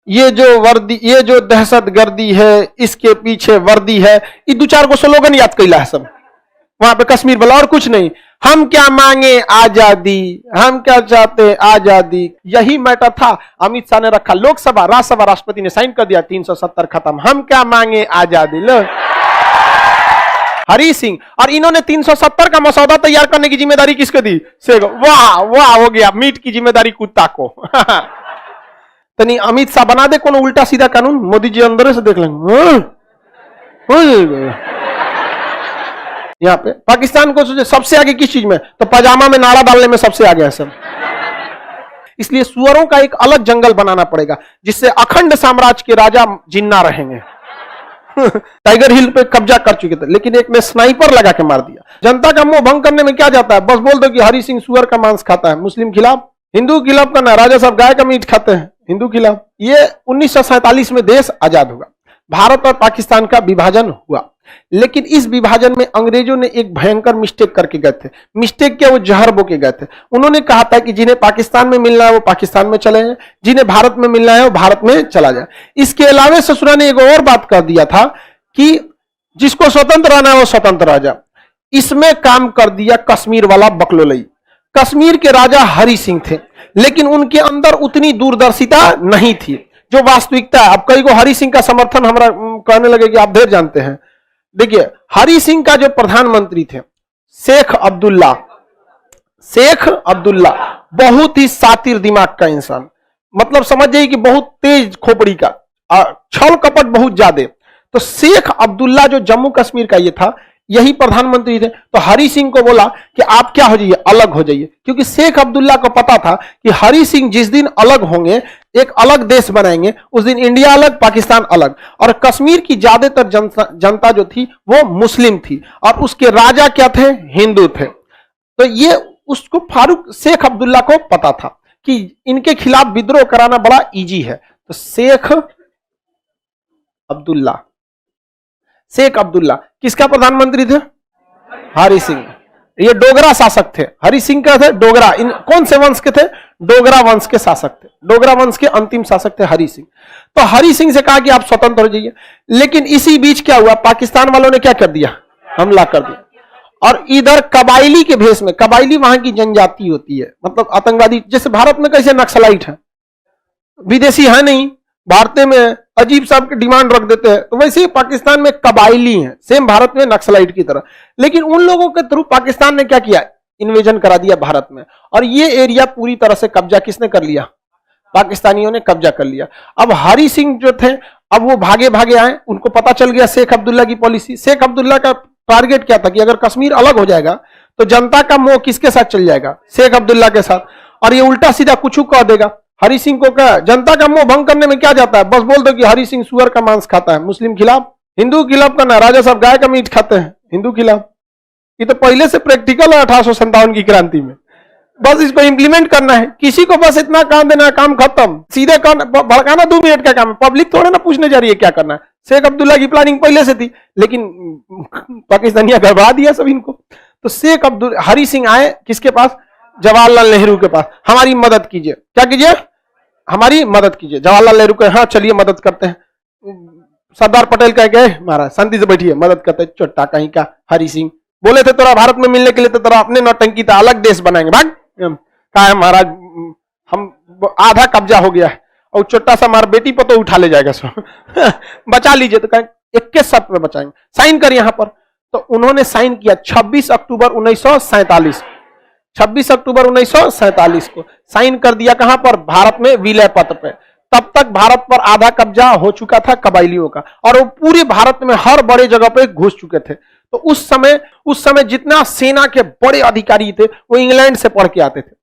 ये जो वर्दी, ये जो दहशतगर्दी है, इसके पीछे वर्दी है, ये दो चार को स्लोगन याद कैला है सब वहां पे कश्मीर वाला, और कुछ नहीं। हम क्या मांगे आजादी, हम क्या चाहते आजादी, यही मैटर था। अमित शाह ने रखा, लोकसभा राज्यसभा राष्ट्रपति ने साइन कर दिया, 370 खत्म, हम क्या मांगे आजादी। लो हरी सिंह, और इन्होंने 370 का मसौदा तैयार करने की जिम्मेदारी किसको दी? से वाह वाह, हो गया, मीट की जिम्मेदारी कुत्ता को। तो नहीं, अमित शाह बना दे कोनो उल्टा सीधा कानून, मोदी जी अंदर से देख लेंगे। यहाँ पे पाकिस्तान को सबसे आगे किस चीज में? तो पजामा में नाड़ा डालने में सबसे आगे है सब। इसलिए सुअरों का एक अलग जंगल बनाना पड़ेगा, जिससे अखंड साम्राज्य के राजा जिन्ना रहेंगे। टाइगर हिल पे कब्जा कर चुके थे, लेकिन एक ने स्नाइपर लगा के मार दिया। जनता का मुंह भंग करने में क्या जाता है? बस बोल दो कि हरी सिंह सुअर का मांस खाता है, मुस्लिम खिलाफ, हिंदू खिलाफ करना, राजा साहब गाय का मीट खाते हैं, हिंदू खिलाफ। ये 1947 में देश आजाद हुआ, भारत और पाकिस्तान का विभाजन हुआ, लेकिन इस विभाजन में अंग्रेजों ने एक भयंकर मिस्टेक करके गए थे। मिस्टेक क्या? वो जहर बो के गए थे। उन्होंने कहा था कि जिन्हें पाकिस्तान में मिलना है वो पाकिस्तान में चले जाए, जिन्हें भारत में मिलना है वो भारत में चला जाए। इसके अलावा ससुरा ने एक और बात कर दिया था कि जिसको स्वतंत्र रहना है वो स्वतंत्र रह जाए। इसमें काम कर दिया कश्मीर वाला बकलोलई। कश्मीर के राजा हरि सिंह थे, लेकिन उनके अंदर उतनी दूरदर्शिता नहीं थी जो वास्तविकता है। अब कई को हरि सिंह का समर्थन हमारा कहने लगे कि आप ढेर जानते हैं। देखिए, हरि सिंह का जो प्रधानमंत्री थे शेख अब्दुल्ला, बहुत ही सातिर दिमाग का इंसान, मतलब समझ जाइए कि बहुत तेज खोपड़ी का, छल कपट बहुत ज्यादा। तो शेख अब्दुल्ला जो जम्मू कश्मीर का ये था, यही प्रधानमंत्री थे। तो हरि सिंह को बोला कि आप क्या हो जाइए, अलग हो जाइए, क्योंकि शेख अब्दुल्ला को पता था कि हरि सिंह जिस दिन अलग होंगे, एक अलग देश बनाएंगे, उस दिन इंडिया अलग, पाकिस्तान अलग। और कश्मीर की ज्यादातर जनता जो थी वो मुस्लिम थी, और उसके राजा क्या थे? हिंदू थे। तो ये उसको शेख अब्दुल्ला को पता था कि इनके खिलाफ विद्रोह कराना बड़ा इजी है। तो शेख अब्दुल्ला किसका प्रधानमंत्री थे? हरि सिंह। ये डोगरा शासक थे। हरि सिंह क्या थे? डोगरा। इन कौन से वंश के थे? डोगरा वंश के शासक थे। डोगरा वंश के अंतिम शासक थे हरि सिंह। तो हरि सिंह से कहा कि आप स्वतंत्र हो जाइए, लेकिन इसी बीच क्या हुआ? पाकिस्तान वालों ने क्या कर दिया? हमला कर दिया। और इधर कबाइली के भेष में, कबाइली वहां की जनजाति होती है, मतलब आतंकवादी, जैसे भारत में कैसे नक्सलाइट है, विदेशी है नहीं, भारत में अजीब सा डिमांड रख देते हैं, तो वैसे ही पाकिस्तान में कबाइली हैं, सेम भारत में नक्सलाइट की तरह। लेकिन उन लोगों के थ्रू पाकिस्तान ने क्या किया? इन्वेजन करा दिया भारत में, और ये एरिया पूरी तरह से कब्जा किसने कर लिया? पाकिस्तानियों ने कब्जा कर लिया। अब हरि सिंह जो थे, अब वो भागे भागे आए, उनको पता चल गया शेख अब्दुल्ला की पॉलिसी। शेख अब्दुल्ला का टारगेट क्या था कि अगर कश्मीर अलग हो जाएगा तो जनता का मोह किसके साथ चल जाएगा? शेख अब्दुल्ला के साथ, और ये उल्टा सीधा कुछ कह देगा। हरि सिंह को क्या? जनता का मोह भंग करने में क्या जाता है? बस बोल दो कि हरि सिंह सुअर का मांस खाता है, मुस्लिम खिलाफ, हिंदू खिलाफ करना, राजा साहब गाय का मीट खाते हैं, हिंदू खिलाफ। ये तो पहले से प्रैक्टिकल है 1857 की क्रांति में। बस इसको इंप्लीमेंट करना है, किसी को बस इतना काम देना, काम खत्म। सीधे भड़काना 2 मिनट का काम है, पब्लिक थोड़ा ना पूछने जा रही है क्या करना है। शेख अब्दुल्ला की प्लानिंग पहले से थी, लेकिन पाकिस्तानियां गड़बड़ा दिया सब इनको। तो हरि सिंह आए किसके पास? जवाहरलाल नेहरू के पास। हमारी मदद कीजिए। क्या कीजिए? हमारी मदद कीजिए। जवाहरलाल नेहरू कहे हाँ चलिए मदद करते हैं। सरदार पटेल कह गए महाराज शांति से बैठिए, मदद करते हैं। चोट्टा कहीं का हरि सिंह बोले थे तोरा भारत में मिलने के लिए, तो तोरा अपने नौटंकी था, अलग देश बनाएंगे। भाग कहा है महाराज, हम आधा कब्जा हो गया है, और छोटा सा हमारा बेटी पर तो उठा ले जाएगा सो बचा लीजिए। तो कहें 21 शर्त में बचाएंगे, साइन कर यहां पर। तो उन्होंने साइन किया 26 अक्टूबर 1947। 26 अक्टूबर 1947 को साइन कर दिया। कहां पर? भारत में विलय पत्र पे। तब तक भारत पर आधा कब्जा हो चुका था कबाइलियों का, और वो पूरे भारत में हर बड़े जगह पे घुस चुके थे। तो उस समय जितना सेना के बड़े अधिकारी थे वो इंग्लैंड से पढ़ के आते थे,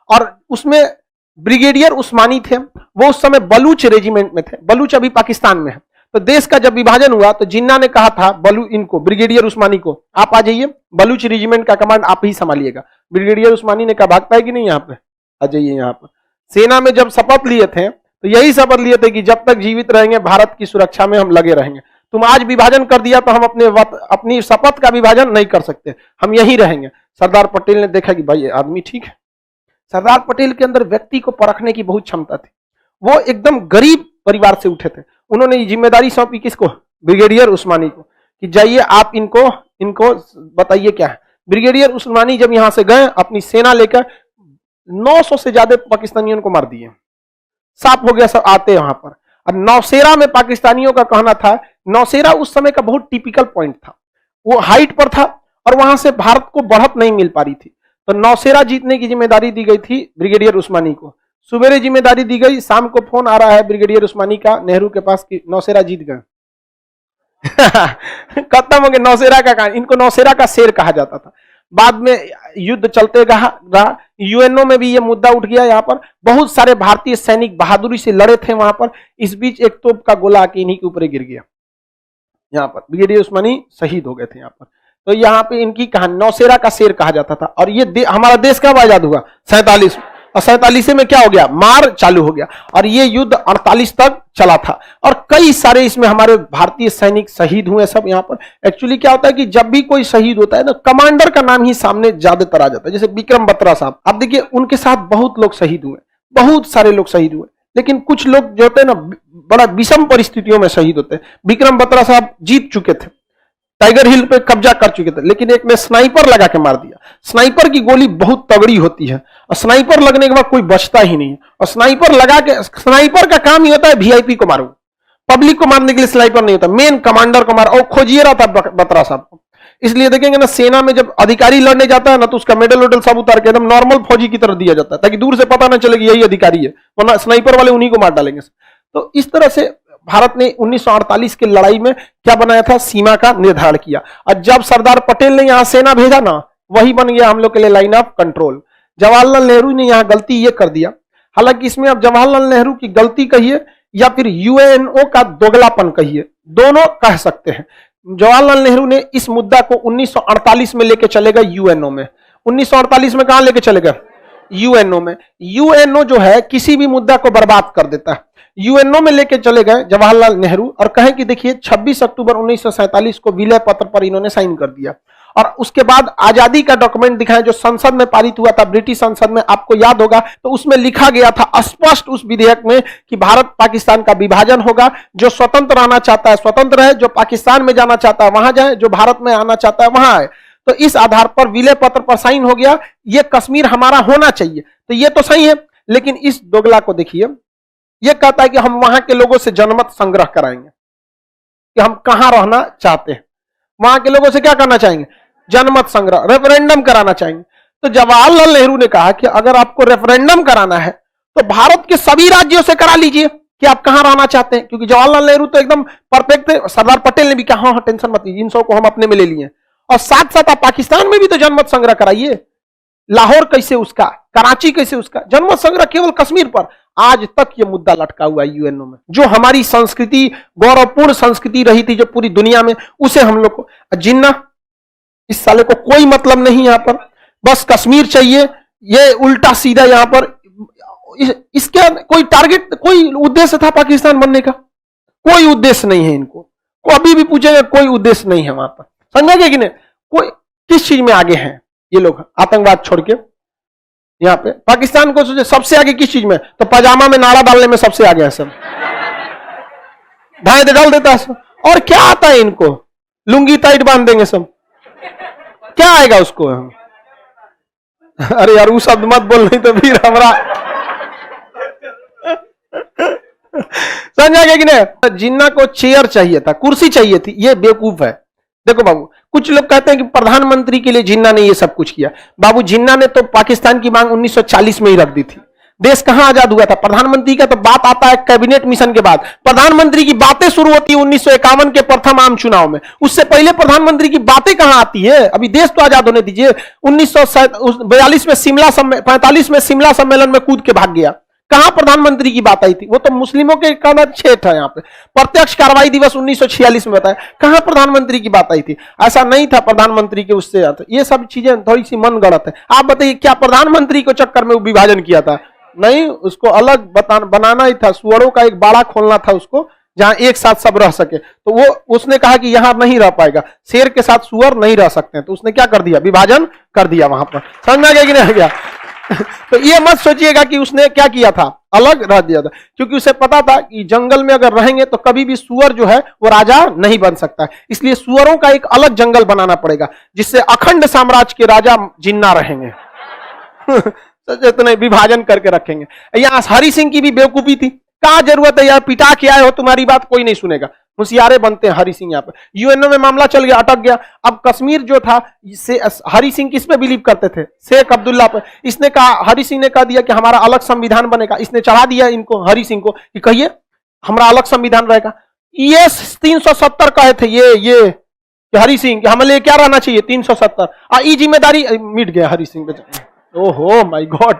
और उसमें ब्रिगेडियर उस्मानी थे, वो उस समय बलूच रेजिमेंट में थे। बलूच अभी पाकिस्तान में है। तो देश का जब विभाजन हुआ तो जिन्ना ने कहा था ब्रिगेडियर उस्मानी को, आप आ जाइए, बलूच रेजिमेंट का कमांड आप ही संभालिएगा। ब्रिगेडियर उस्मानी ने कहा भागता है कि नहीं, यहाँ पे आ जाइए। यहाँ पर सेना में जब शपथ लिए थे तो यही शपथ लिए थे कि जब तक जीवित रहेंगे भारत की सुरक्षा में हम लगे रहेंगे। तुम आज विभाजन कर दिया तो हम अपनी शपथ का विभाजन नहीं कर सकते, हम यहीं रहेंगे। सरदार पटेल ने देखा कि भाई ये आदमी ठीक है। सरदार पटेल के अंदर व्यक्ति को परखने की बहुत क्षमता थी। वो एकदम गरीब परिवार से उठे थे, उन्होंने ये जिम्मेदारी सौंपी किसको? ब्रिगेडियर उस्मानी को, कि जाइए आप इनको बताइए क्या है। ब्रिगेडियर उस्मानी जब यहां से गए अपनी सेना लेकर, 900 से ज्यादा पाकिस्तानियों को मार दिए, साफ हो गया सब आते वहां पर। अब नौशेरा में पाकिस्तानियों का कहना था, नौशेरा उस समय का बहुत टिपिकल पॉइंट था, वो हाइट पर था और वहां से भारत को बढ़त नहीं मिल पा रही थी, तो नौशेरा जीतने की जिम्मेदारी दी गई थी ब्रिगेडियर उस्मानी को। सुबेरे जिम्मेदारी दी गई, शाम को फोन आ रहा है ब्रिगेडियर उस्मानी का नेहरू के पास कि नौशेरा जीत गए। खत्म हो गया नौशेरा का कहानी। इनको नौशेरा का शेर कहा जाता था। बाद में युद्ध चलते रहा, यूएनओ में भी ये मुद्दा उठ गया। यहाँ पर बहुत सारे भारतीय सैनिक बहादुरी से लड़े थे वहां पर, इस बीच एक तोप का गोला आके इन्हीं के ऊपर गिर गया। यहाँ पर ब्रिगेडियर उस्मानी शहीद हो गए थे यहाँ पर। तो यहाँ पे इनकी कहानी नौशेरा का शेर कहा जाता था। और ये हमारा देश कब आजाद हुआ? 47, और 47 में क्या हो गया? मार चालू हो गया, और ये युद्ध 48 तक चला था, और कई सारे इसमें हमारे भारतीय सैनिक शहीद हुए सब। यहाँ पर एक्चुअली क्या होता है कि जब भी कोई शहीद होता है ना, कमांडर का नाम ही सामने ज्यादातर आ जाता है। जैसे विक्रम बत्रा साहब, आप देखिए उनके साथ बहुत लोग शहीद हुए, बहुत सारे लोग शहीद हुए, लेकिन कुछ लोग जो होते हैं ना बड़ा विषम परिस्थितियों में शहीद होते हैं। विक्रम बत्रा साहब जीत चुके थे, टाइगर हिल पे कब्जा कर चुके थे, लेकिन एक ने स्नाइपर लगा के मार दिया। स्नाइपर की गोली बहुत तगड़ी होती है, और स्नाइपर लगने के बाद कोई बचता ही नहीं है। और स्नाइपर लगा के, स्नाइपर का काम ही होता है वीआईपी को मारो, पब्लिक को मारने के लिए स्नाइपर नहीं होता, मेन कमांडर को मारो। और खोजिए रहा था बत्रा साहब को, इसलिए देखेंगे ना सेना में जब अधिकारी लड़ने जाता है ना, तो उसका मेडल वेडल सब उतार के एकदम नॉर्मल फौजी की तरह दिया जाता है, ताकि दूर से पता ना चले कि यही अधिकारी है, वरना स्नाइपर वाले उन्हीं को मार डालेंगे। तो इस तरह से भारत ने 1948 की लड़ाई में क्या बनाया था? सीमा का निर्धारण किया। और जब सरदार पटेल ने यहां सेना भेजा ना, वही बन गया हम लोग के लिए line of control. Jawaharlal Nehru ने यहां गलती ये कर दिया, हालांकि इसमें अब जवाहरलाल नेहरू की गलती कहिए या फिर यूएनओ का दोगलापन कहिए, दोनों कह सकते हैं। जवाहरलाल नेहरू ने इस मुद्दा को 1948 में लेके चले गए यूएनओ में। 1948 में कहां लेके चले गए? यूएनओ में। यूएनओ जो है किसी भी मुद्दा को बर्बाद कर देता है। यूएनओ में लेके चले गए जवाहरलाल नेहरू, और कहें कि देखिए 26 अक्टूबर 1947 को विलय पत्र पर इन्होंने साइन कर दिया, और उसके बाद आजादी का डॉक्यूमेंट दिखाएं जो संसद में पारित हुआ था, ब्रिटिश संसद में, आपको याद होगा, तो उसमें लिखा गया था स्पष्ट उस विधेयक में कि भारत पाकिस्तान का विभाजन होगा, जो स्वतंत्र रहना चाहता है स्वतंत्र रहे, जो पाकिस्तान में जाना चाहता है वहां जाए, जो भारत में आना चाहता है वहां आए। तो इस आधार पर विलय पत्र पर साइन हो गया, ये कश्मीर हमारा होना चाहिए। तो ये तो सही है, लेकिन इस दोगला को देखिए, ये कहता है कि हम वहां के लोगों से जनमत संग्रह कराएंगे कि हम कहां रहना चाहते हैं, वहां के लोगों से क्या करना चाहेंगे? जनमत संग्रह, रेफरेंडम कराना चाहेंगे। तो जवाहरलाल नेहरू ने कहा कि अगर आपको रेफरेंडम कराना है तो भारत के सभी राज्यों से करा लीजिए कि आप कहां रहना चाहते हैं, क्योंकि जवाहरलाल नेहरू तो एकदम परफेक्ट थे। सरदार पटेल ने भी कहा हाँ टेंशन मत लीजिए, इन सबको हम अपने में ले लिए, और साथ साथ आप पाकिस्तान में भी तो जनमत संग्रह कराइए। लाहौर कैसे उसका, कराची कैसे उसका, जनमत संग्रह केवल कश्मीर पर। आज तक ये मुद्दा लटका हुआ है यूएनओ में। जो हमारी संस्कृति, गौरवपूर्ण संस्कृति रही थी जो पूरी दुनिया में, उसे हम लोग को, जिन्ना इस साले को कोई मतलब नहीं यहां पर, बस कश्मीर चाहिए। ये उल्टा सीधा यहां पर, इसके कोई टारगेट, कोई उद्देश्य था पाकिस्तान बनने का? कोई उद्देश्य नहीं है इनको, को अभी भी पूछेगा कोई उद्देश्य नहीं है वहां पर। समझेंगे कि नहीं? कोई किस चीज में आगे हैं ये लोग? आतंकवाद छोड़ के यहां पे पाकिस्तान को सोचे सबसे आगे किस चीज में? तो पजामा में नाड़ा डालने में सबसे आगे है सब, धाए डाल देता है सब। और क्या आता है इनको? लुंगी टाइट बांध देंगे सब, क्या आएगा उसको? अरे यार वो शब्द मत बोल, नहीं तो फिर हमारा समझा गया कि नहीं? जिन्ना को चेयर चाहिए था, कुर्सी चाहिए थी, ये बेवकूफ है। देखो बाबू, कुछ लोग कहते हैं कि प्रधानमंत्री के लिए जिन्ना ने ये सब कुछ किया। बाबू जिन्ना ने तो पाकिस्तान की मांग 1940 में ही रख दी थी। देश कहां आजाद हुआ था? प्रधानमंत्री का तो बात आता है कैबिनेट मिशन के बाद। प्रधानमंत्री की बातें शुरू होती है 1951 के प्रथम आम चुनाव में। उससे पहले प्रधानमंत्री की बातें कहां आती है? अभी देश तो आजाद होने दीजिए। 1942 में शिमला 45 में शिमला सम्मेलन में कूद के भाग गया। कहां प्रधानमंत्री की बात आई थी? वो तो मुस्लिमों के कहना छेठ है। यहाँ पे प्रत्यक्ष कार्रवाई दिवस 1946 में बताया, कहां प्रधानमंत्री की बात आई थी? ऐसा नहीं था प्रधानमंत्री के उससे आता। ये सब चीजें थोड़ी सी मन गढ़ंत है। आप बताइए क्या प्रधानमंत्री को चक्कर में विभाजन किया था? नहीं, उसको अलग बनाना ही था। सुअरों का एक बाड़ा खोलना था उसको, जहां एक साथ सब रह सके। तो वो उसने कहा कि यहां नहीं रह पाएगा, शेर के साथ सुअर नहीं रह सकते, तो उसने क्या कर दिया? विभाजन कर दिया वहां पर। समझ में आ गया कि नहीं आ गया? तो ये मत सोचिएगा कि उसने क्या किया था, अलग रह दिया था, क्योंकि उसे पता था कि जंगल में अगर रहेंगे तो कभी भी सुअर जो है वो राजा नहीं बन सकता, इसलिए सुअरों का एक अलग जंगल बनाना पड़ेगा जिससे अखंड साम्राज्य के राजा जिन्ना रहेंगे। इतने विभाजन करके रखेंगे। यहां हरि सिंह की भी बेवकूफी थी, क्या जरूरत है यार, पिटा के आए हो, तुम्हारी बात कोई नहीं सुनेगा, होशियारे बनते हैं हरि सिंह। यहाँ पे यूएनओ में मामला चल गया, अटक गया। अब कश्मीर जो था, हरि सिंह किस पे बिलीव करते थे, शेख अब्दुल्ला पे। इसने कहा, हरि सिंह ने कह दिया कि हमारा अलग संविधान बनेगा, इसने चढ़ा दिया इनको, हरि सिंह को, कि कहिए हमारा अलग संविधान रहेगा। ये 370 कहे थे ये हरि सिंह, हमें लिए क्या रहना चाहिए 370, ये जिम्मेदारी मिट गया हरि सिंह पे। ओहो माय गॉड,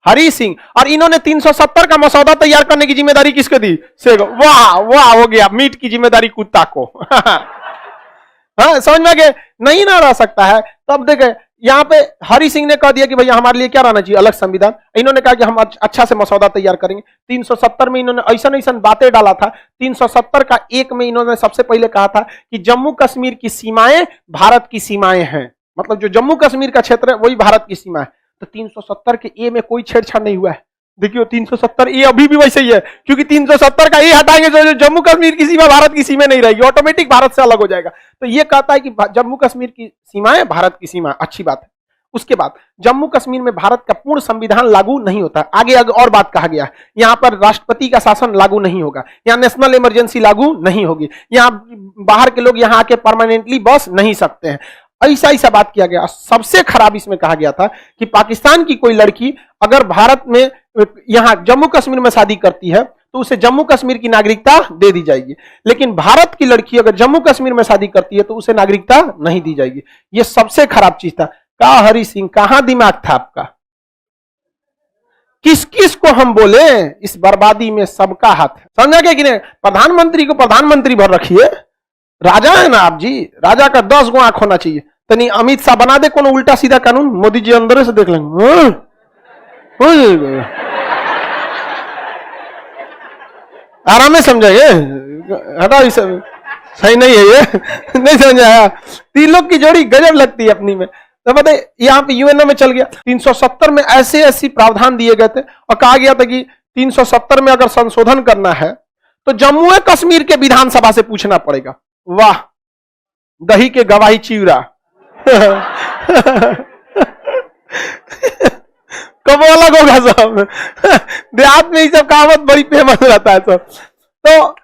हरि सिंह। और इन्होंने 370 का मसौदा तैयार करने की जिम्मेदारी किसको दी, शेख। वाह वाह, हो गया, मीट की जिम्मेदारी कुत्ता को। हाँ, समझ में गए, नहीं ना रह सकता है। तो अब देखे यहाँ पे हरि सिंह ने कह दिया कि भैया हमारे लिए क्या रहना चाहिए, अलग संविधान। इन्होंने कहा कि हम अच्छा से मसौदा तैयार करेंगे। 370 में इन्होंने ऐसा बातें डाला था। 370 का एक में इन्होंने सबसे पहले कहा था कि जम्मू कश्मीर की सीमाएं भारत की सीमाएं हैं, मतलब जो जम्मू कश्मीर का क्षेत्र है वही भारत की सीमा है। तो 370 के ए में कोई छेड़छाड़ नहीं हुआ है। देखियो 370 ए अभी भी वैसे ही है, क्योंकि 370 का ए हटाएंगे तो जम्मू कश्मीर की सीमा भारत की सीमा नहीं रहेगी, ऑटोमेटिक भारत से अलग हो जाएगा। तो ये कहता है कि जम्मू कश्मीर की सीमाएं भारत की सीमा, अच्छी बात है। उसके बाद जम्मू कश्मीर में भारत का पूर्ण संविधान लागू नहीं होता। आगे और बात कहा गया है, यहां पर राष्ट्रपति का शासन लागू नहीं होगा, यहां नेशनल इमरजेंसी लागू नहीं होगी, यहां बाहर के लोग यहां आके परमानेंटली बस नहीं सकते हैं। ऐसा बात किया गया। सबसे खराब इसमें कहा गया था कि पाकिस्तान की कोई लड़की अगर भारत में यहां जम्मू कश्मीर में शादी करती है तो उसे जम्मू कश्मीर की नागरिकता दे दी जाएगी, लेकिन भारत की लड़की अगर जम्मू कश्मीर में शादी करती है तो उसे नागरिकता नहीं दी जाएगी। यह सबसे खराब चीज था। का हरि सिंह, कहां दिमाग था आपका, किस किस को हम बोले, इस बर्बादी में सबका हाथ है, समझा क्या कि नहीं। प्रधानमंत्री को प्रधानमंत्री भर रखिए, राजा है ना आप जी, राजा का 10 गो आंख होना चाहिए। तनी अमित शाह बना दे कोनो उल्टा सीधा कानून, मोदी जी अंदर से देख लेंगे। आराम में समझाइए, हटा, ये सब सही नहीं है, ये नहीं समझाया। तीन लोग की जोड़ी गजब लगती है अपनी में। तो बताइए यहाँ पे यूएनओ में चल गया। 370 में ऐसे प्रावधान दिए गए थे और कहा गया था कि 370 में अगर संशोधन करना है तो जम्मू कश्मीर के विधानसभा से पूछना पड़ेगा। वाह, दही के गवाही चिवरा। कब अलग होगा सब, देहात में ये सब कहावत बड़ी फेमस रहता है सब। तो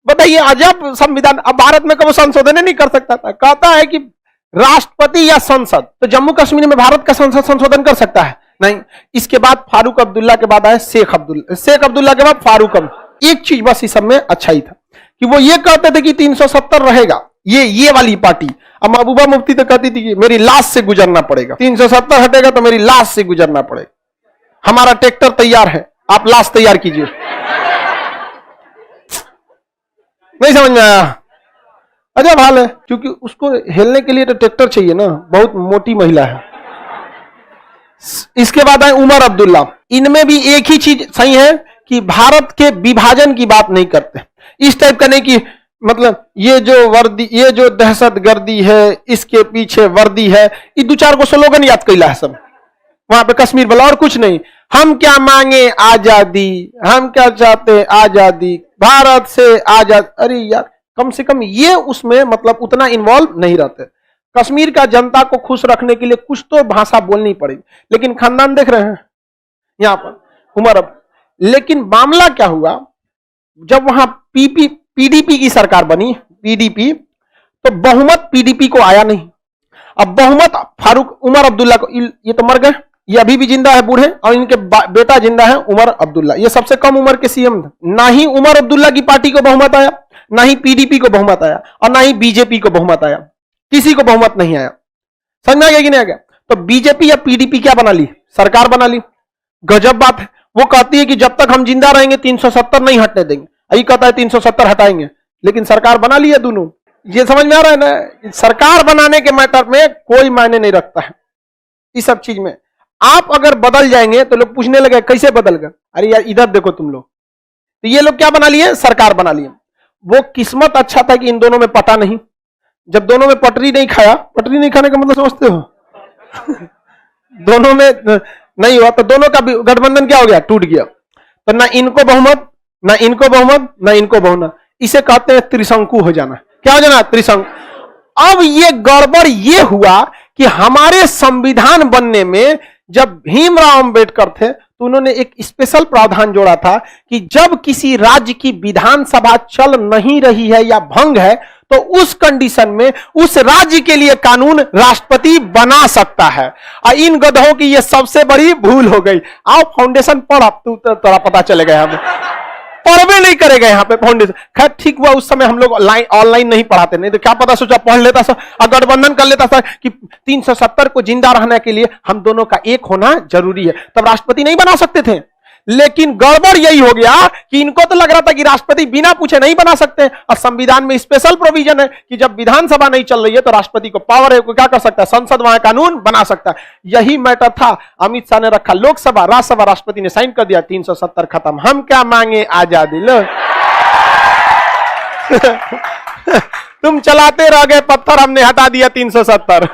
बताइए अजब संविधान। अब भारत में कब संशोधन नहीं कर सकता था, कहता है कि राष्ट्रपति या संसद। तो जम्मू कश्मीर में भारत का संसद संशोधन कर सकता है नहीं। इसके बाद फारूक अब्दुल्ला के बाद आए शेख अब्दुल्ला के बाद फारूक अब्दुल्ला। एक चीज बस इस सब में अच्छा ही था कि वो ये कहते थे कि 370 रहेगा, ये वाली पार्टी। अब महबूबा मुफ्ती तो कहती थी कि मेरी लाश से गुजरना पड़ेगा, 370 हटेगा तो मेरी लाश से गुजरना पड़ेगा। हमारा ट्रैक्टर तैयार है, आप लाश तैयार कीजिए। नहीं समझ में आया, अजब हाल है, क्योंकि उसको हिलने के लिए तो ट्रैक्टर चाहिए ना, बहुत मोटी महिला है। इसके बाद आए उमर अब्दुल्ला। इनमें भी एक ही चीज सही है कि भारत के विभाजन की बात नहीं करते। इस टाइप का नहीं कि मतलब ये जो वर्दी, ये जो दहशतगर्दी है, इसके पीछे वर्दी है, ये 2-4 को स्लोगन याद कैला है सब वहां पे कश्मीर वाला, और कुछ नहीं। हम क्या मांगे आजादी, हम क्या चाहते आजादी, भारत से आजाद। अरे यार, कम से कम ये उसमें मतलब उतना इन्वॉल्व नहीं रहते। कश्मीर का जनता को खुश रखने के लिए कुछ तो भाषा बोलनी पड़ेगी, लेकिन खानदान देख रहे हैं यहां पर उमर। अब लेकिन मामला क्या हुआ, जब वहां पीडीपी की सरकार बनी, पीडीपी, तो बहुमत पीडीपी को आया नहीं। अब बहुमत फारूक उमर अब्दुल्ला को, ये तो मर गए, ये अभी भी जिंदा है बूढ़े, और इनके बेटा जिंदा है उमर अब्दुल्ला। ये सबसे कम उम्र के सीएम थे। ना ही उमर अब्दुल्ला की पार्टी को बहुमत आया, ना ही पीडीपी को बहुमत आया, और ना ही बीजेपी को बहुमत आया। किसी को बहुमत नहीं आया। समझ में आ गया कि नहीं आ गया। तो बीजेपी या पीडीपी क्या बना ली, सरकार बना ली। गजब बात है। वो कहती है कि जब तक हम जिंदा रहेंगे 370 नहीं हटने देंगे, यही कहता है 370 हटाएंगे, लेकिन सरकार बना ली है दोनों। ये समझ में आ रहा है ना, सरकार बनाने के मैटर में कोई मायने नहीं रखता है इस सब चीज में। आप अगर बदल जाएंगे तो लोग पूछने लगे कैसे बदल गए, अरे यार इधर देखो तुम लोग। तो ये लोग क्या बना लिए, सरकार बना लिए। वो किस्मत अच्छा था कि इन दोनों में पटा नहीं। जब दोनों में पटरी नहीं खाया, पटरी नहीं खाने का मतलब समझते हो दोनों में नहीं हुआ तो दोनों का गठबंधन क्या हो गया, टूट गया। तो ना इनको बहुमत, ना इनको बहुमत, ना इनको बहुमत, इसे कहते हैं त्रिशंकु हो जाना। क्या हो जाना, त्रिशंकु। अब ये गड़बड़ ये हुआ कि हमारे संविधान बनने में जब भीमराव अंबेडकर थे तो उन्होंने एक स्पेशल प्रावधान जोड़ा था कि जब किसी राज्य की विधानसभा चल नहीं रही है या भंग है तो उस कंडीशन में उस राज्य के लिए कानून राष्ट्रपति बना सकता है। और इन गधों की यह सबसे बड़ी भूल हो गई। आओ फाउंडेशन पढ़, अब तू तोरा पता चलेगा। हमें पढ़वे नहीं करेगा यहाँ पे फाउंडेशन। खैर ठीक हुआ उस समय हम लोग ऑनलाइन नहीं पढ़ाते, नहीं तो क्या पता सोचा पढ़ लेता सर और गठबंधन कर लेता सर कि 370 को जिंदा रहने के लिए हम दोनों का एक होना जरूरी है, तब राष्ट्रपति नहीं बना सकते थे। लेकिन गड़बड़ यही हो गया कि इनको तो लग रहा था कि राष्ट्रपति बिना पूछे नहीं बना सकते, और संविधान में स्पेशल प्रोविजन है कि जब विधानसभा नहीं चल रही है तो राष्ट्रपति को पावर है, को क्या कर सकता है, संसद वहां कानून बना सकता है। यही मैटर था। अमित शाह ने रखा लोकसभा, राज्यसभा, राष्ट्रपति ने साइन कर दिया, 370 खत्म। हम क्या मांगे, आजादी लो। तुम चलाते रह गए पत्थर, हमने हटा दिया 370।